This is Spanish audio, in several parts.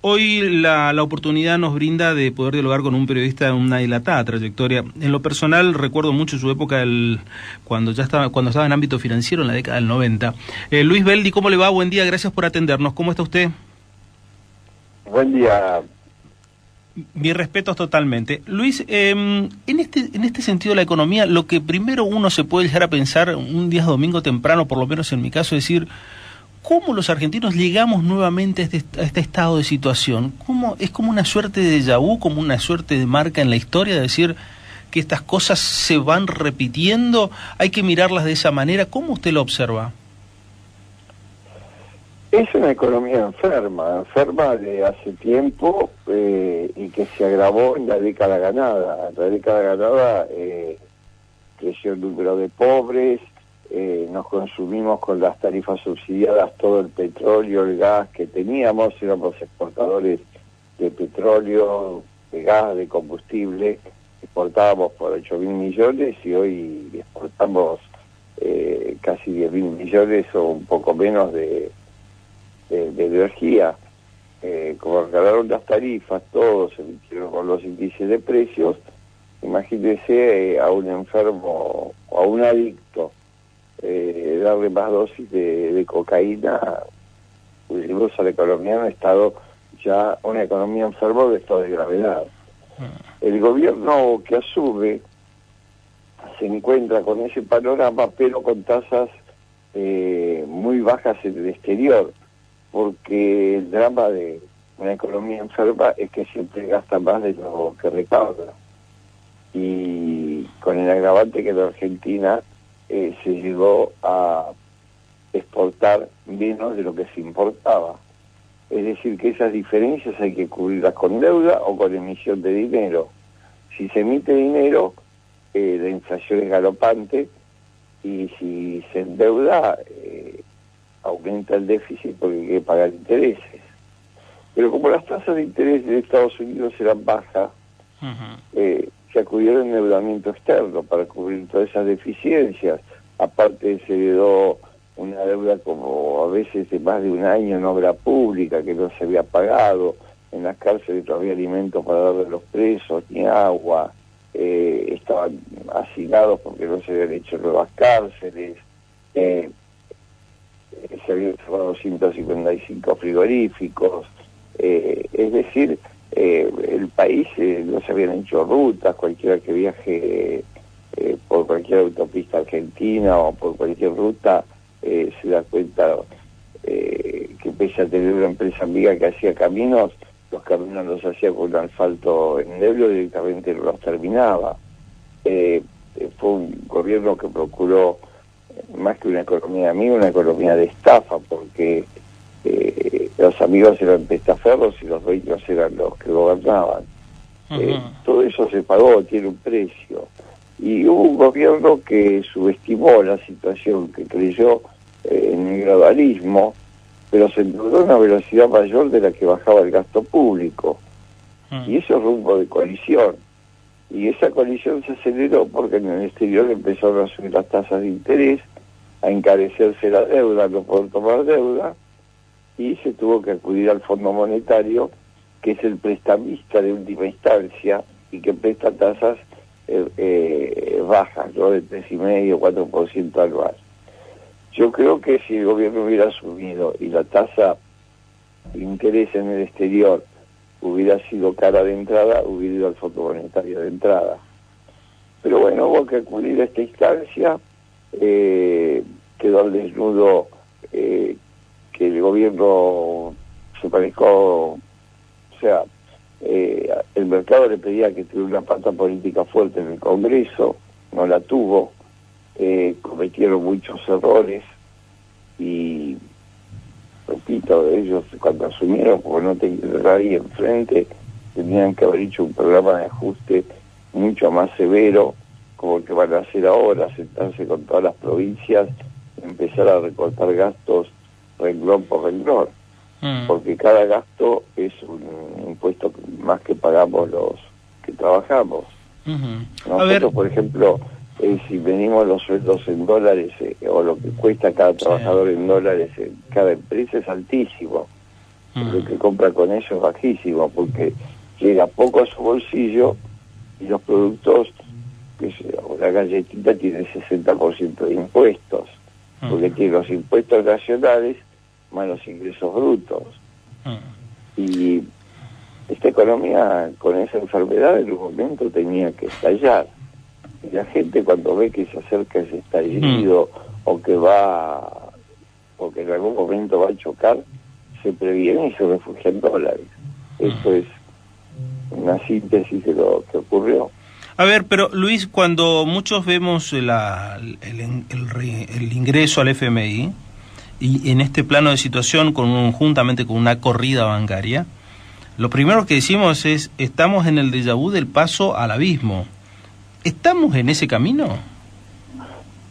Hoy la oportunidad nos brinda de poder dialogar con un periodista de una dilatada trayectoria. En lo personal recuerdo mucho su época cuando estaba en ámbito financiero en la década del 90. Luis Beldi, ¿cómo le va? Buen día, gracias por atendernos. ¿Cómo está usted? Buen día. Mis respetos totalmente. Luis, en este sentido de la economía, lo que primero uno se puede llegar a pensar un día domingo temprano, por lo menos en mi caso, es decir, ¿cómo los argentinos llegamos nuevamente a este estado de situación? ¿Es como una suerte de déjà vu, como una suerte de marca en la historia, de decir que estas cosas se van repitiendo? ¿Hay que mirarlas de esa manera? ¿Cómo usted lo observa? Es una economía enferma de hace tiempo y que se agravó en la década ganada. En la década ganada creció el número de pobres, nos consumimos con las tarifas subsidiadas todo el petróleo, el gas que teníamos, éramos exportadores de petróleo, de gas, de combustible, exportábamos por 8.000 millones y hoy exportamos casi 10.000 millones o un poco menos de energía. Como regalaron las tarifas, todos se metieron con los índices de precios. Imagínense a un enfermo o a un adicto darle más dosis de cocaína, pues a la economía en un estado ya, una economía enferma de estado de gravedad. El gobierno que asume se encuentra con ese panorama, pero con tasas muy bajas en el exterior, porque el drama de una economía enferma es que siempre gasta más de lo que recauda. Y con el agravante que la Argentina se llegó a exportar menos de lo que se importaba. Es decir, que esas diferencias hay que cubrirlas con deuda o con emisión de dinero. Si se emite dinero, la inflación es galopante, y si se endeuda, aumenta el déficit porque hay que pagar intereses. Pero como las tasas de interés de Estados Unidos eran bajas, se acudió al endeudamiento externo para cubrir todas esas deficiencias. Aparte se heredó una deuda como a veces de más de un año en obra pública que no se había pagado. En las cárceles no había alimentos para darle a los presos, ni agua. Estaban hacinados porque no se habían hecho nuevas cárceles. Se habían cerrado 155 frigoríficos, es decir, el país no se habían hecho rutas. Cualquiera que viaje por cualquier autopista argentina o por cualquier ruta se da cuenta que pese a tener una empresa amiga que hacía caminos, los caminos los hacía con un asfalto endeble, directamente no los terminaba. Fue un gobierno que procuró, más que una economía amiga, una economía de estafa, porque los amigos eran testaferros y los dueños eran los que gobernaban. Todo eso se pagó, tiene un precio. Y hubo un gobierno que subestimó la situación, que creyó en el gradualismo, pero se endeudó a una velocidad mayor de la que bajaba el gasto público. Y eso es rumbo de colisión. Y esa colisión se aceleró porque en el exterior empezaron a subir las tasas de interés, a encarecerse la deuda, no poder tomar deuda, y se tuvo que acudir al Fondo Monetario, que es el prestamista de última instancia y que presta tasas bajas, ¿no? De 3,5, 4% anual. Yo creo que si el gobierno hubiera asumido y la tasa de interés en el exterior hubiera sido cara de entrada, hubiera ido al Fondo Monetario de entrada. Pero bueno, hubo que acudir a esta instancia, quedó al desnudo que el gobierno se parezcó, o sea, el mercado le pedía que tuviera una pata política fuerte en el Congreso, no la tuvo, cometieron muchos errores y, repito, ellos cuando asumieron, porque no tenían nadie enfrente, tenían que haber hecho un programa de ajuste mucho más severo, como el que van a hacer ahora, sentarse con todas las provincias y empezar a recortar gastos renglón por renglón, porque cada gasto es un impuesto más que pagamos los que trabajamos. Nosotros, por ejemplo, si venimos los sueldos en dólares, o lo que cuesta cada trabajador en dólares en cada empresa, es altísimo. Lo que compra con eso es bajísimo, porque llega poco a su bolsillo y los productos, la galletita tiene 60% de impuestos, porque tiene los impuestos nacionales más los ingresos brutos. Y esta economía con esa enfermedad en un momento tenía que estallar. Y la gente cuando ve que se acerca ese estallido o que en algún momento va a chocar, se previene y se refugia en dólares. Eso es una síntesis de lo que ocurrió. A ver, pero Luis, cuando muchos vemos el ingreso al FMI, y en este plano de situación, juntamente con una corrida bancaria, lo primero que decimos es, estamos en el déjà vu del paso al abismo. ¿Estamos en ese camino?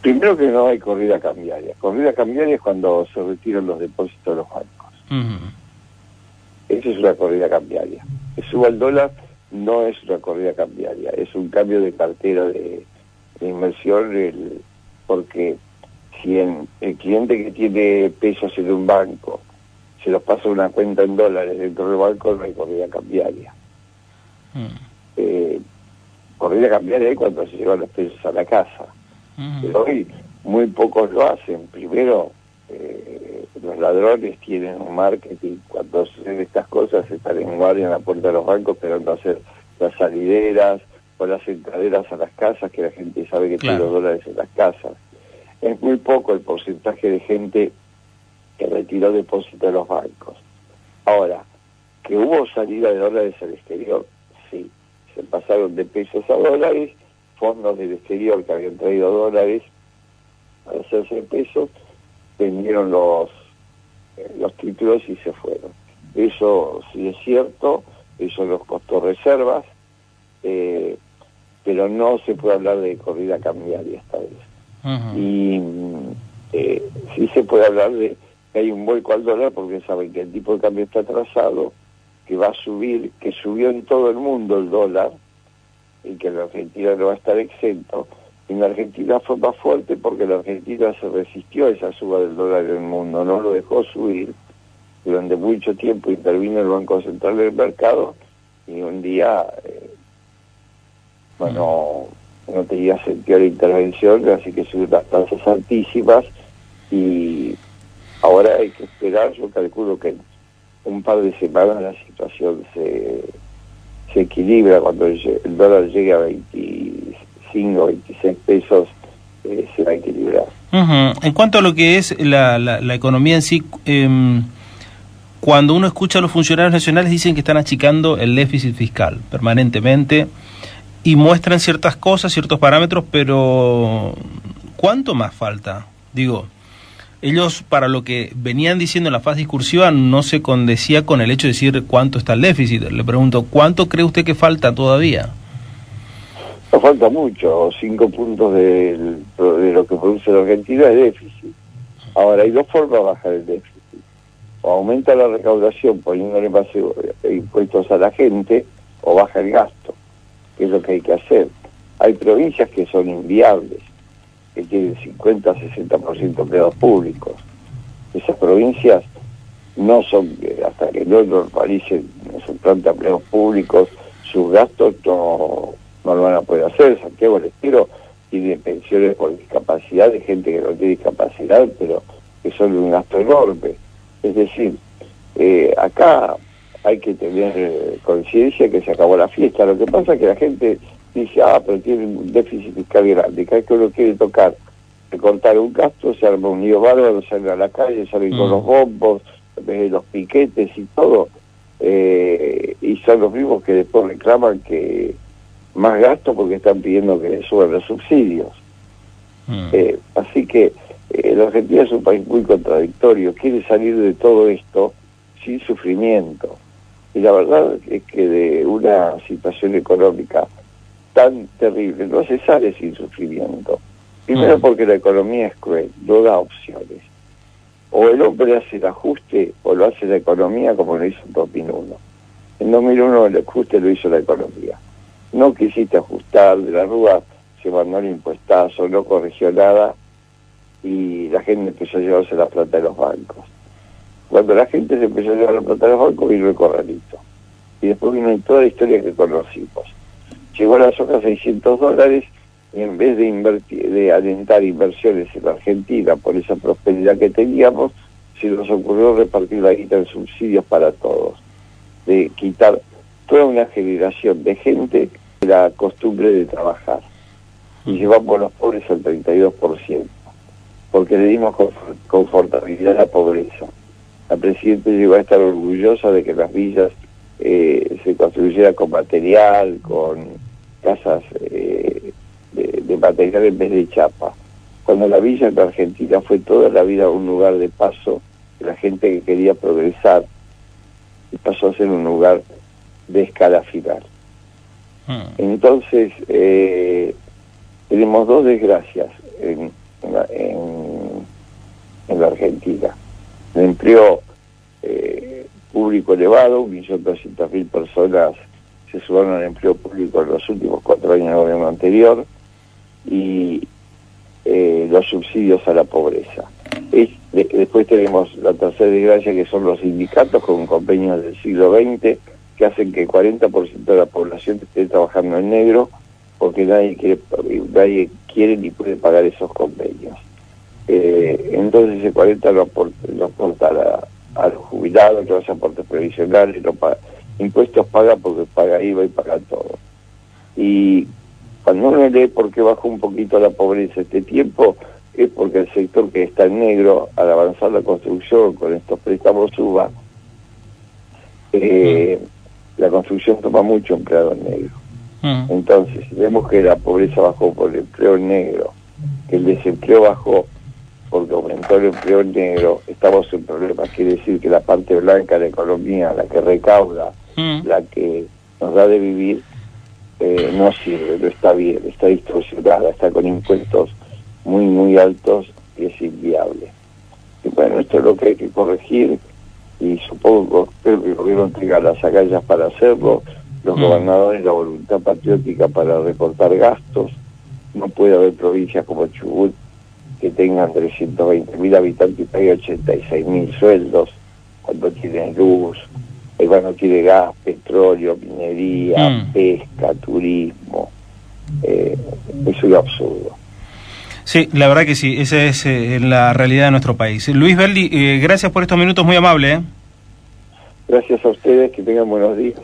Primero que no hay corrida cambiaria. Corrida cambiaria es cuando se retiran los depósitos de los bancos. Esa es una corrida cambiaria. Que suba el dólar no es una corrida cambiaria, es un cambio de cartera de inversión, porque si el cliente que tiene pesos en un banco se los pasa a una cuenta en dólares dentro del banco, no hay corrida cambiaria. Corrida cambiaria es cuando se llevan los pesos a la casa. Pero hoy muy pocos lo hacen. Primero, los ladrones tienen un marketing. Cuando suceden estas cosas, están en guardia en la puerta de los bancos esperando hacer las salideras o las entraderas a las casas, que la gente sabe que tiene los dólares en las casas. Es muy poco el porcentaje de gente que retiró depósitos de los bancos. Ahora, que hubo salida de dólares al exterior, sí. Se pasaron de pesos a dólares, fondos del exterior que habían traído dólares para hacerse pesos, vendieron los títulos y se fueron. Eso sí es cierto, eso nos costó reservas, pero no se puede hablar de corrida cambiaria esta vez. Y sí se puede hablar de que hay un vuelco al dólar, porque saben que el tipo de cambio está atrasado, que va a subir, que subió en todo el mundo el dólar, y que en la Argentina no va a estar exento. En la Argentina fue más fuerte porque la Argentina se resistió a esa suba del dólar en el mundo, no lo dejó subir. Durante mucho tiempo intervino el Banco Central del mercado y un día no tenía sentido la intervención, así que subió las tasas altísimas y ahora hay que esperar. Yo calculo que en un par de semanas la situación se equilibra. Cuando el dólar llegue a 25, 26 pesos, se va a equilibrar. En cuanto a lo que es la economía en sí, cuando uno escucha a los funcionarios nacionales dicen que están achicando el déficit fiscal permanentemente y muestran ciertas cosas, ciertos parámetros, pero ¿cuánto más falta? Digo, ellos para lo que venían diciendo en la fase discursiva no se condecía con el hecho de decir cuánto está el déficit. Le pregunto, ¿cuánto cree usted que falta todavía? No falta mucho, 5 puntos de lo que produce la Argentina es déficit. Ahora, hay dos formas de bajar el déficit. O aumenta la recaudación poniéndole más impuestos a la gente, o baja el gasto, que es lo que hay que hacer. Hay provincias que son inviables, que tienen 50-60% empleados públicos. Esas provincias no son, hasta que no normalicen su planta de empleados públicos, sus gastos no lo van a poder hacer. Santiago del Estero tiene pensiones por discapacidad de gente que no tiene discapacidad, pero que son un gasto enorme. Es decir, acá hay que tener conciencia que se acabó la fiesta. Lo que pasa es que la gente dice, pero tiene un déficit fiscal grande. Cada vez que uno quiere recortar un gasto, se arma un lío bárbaro, salen a la calle, salen con los bombos, los piquetes y todo. Y son los mismos que después reclaman que más gasto porque están pidiendo que le suban los subsidios. Así que la Argentina es un país muy contradictorio, quiere salir de todo esto sin sufrimiento. Y la verdad es que de una situación económica tan terrible no se sale sin sufrimiento. Primero porque la economía es cruel, no da opciones. O el hombre hace el ajuste o lo hace la economía como lo hizo en 2001. En 2001 el ajuste lo hizo la economía. No quisiste ajustar, de la Rúa se mandó el impuestazo, no corrigió nada y la gente empezó a llevarse la plata de los bancos. Cuando la gente se empezó a llevar la plata a los bancos, vino el corralito. Y después vino toda la historia que conocimos. Llegó la soja a $600 y en vez de invertir, de alentar inversiones en la Argentina por esa prosperidad que teníamos, se nos ocurrió repartir la guita en subsidios para todos, de quitar toda una generación de gente de la costumbre de trabajar. Y llevamos a los pobres al 32%, porque le dimos confortabilidad a la pobreza. La Presidenta llegó a estar orgullosa de que las villas se construyeran con material, con casas de material en vez de chapa. Cuando la villa en la Argentina fue toda la vida un lugar de paso de la gente que quería progresar, y pasó a ser un lugar de escala final. Entonces, tenemos dos desgracias en la Argentina. El empleo público elevado, 1.200.000 personas se sumaron al empleo público en los últimos 4 años del gobierno anterior, y los subsidios a la pobreza. Después tenemos la tercera desgracia, que son los sindicatos con convenios del siglo XX, que hacen que el 40% de la población esté trabajando en negro, porque nadie quiere ni puede pagar esos convenios. Entonces ese 40% lo aporta a los jubilados, los aportes previsionales, impuestos paga porque paga IVA y paga todo. Y cuando uno lee por qué bajó un poquito la pobreza este tiempo, es porque el sector que está en negro, al avanzar la construcción con estos préstamos suba, la construcción toma mucho empleado en negro. Entonces, si vemos que la pobreza bajó por el empleo en negro, que el desempleo bajó porque aumentó el empleo en negro, estamos en problemas. Quiere decir que la parte blanca de la economía, la que recauda, la que nos da de vivir, no sirve, no está bien, está distorsionada, está con impuestos muy, muy altos y es inviable. Y bueno, esto es lo que hay que corregir, y supongo que el gobierno tenga las agallas para hacerlo, los gobernadores la voluntad patriótica para recortar gastos. No puede haber provincias como Chubut que tengan 320.000 habitantes y paguen 86.000 sueldos cuando tienen luz, cuando tiene gas, petróleo, minería, pesca, turismo. Es un absurdo. Sí, la verdad que sí, esa es la realidad de nuestro país. Luis Berli, gracias por estos minutos, muy amable. Gracias a ustedes, que tengan buenos días.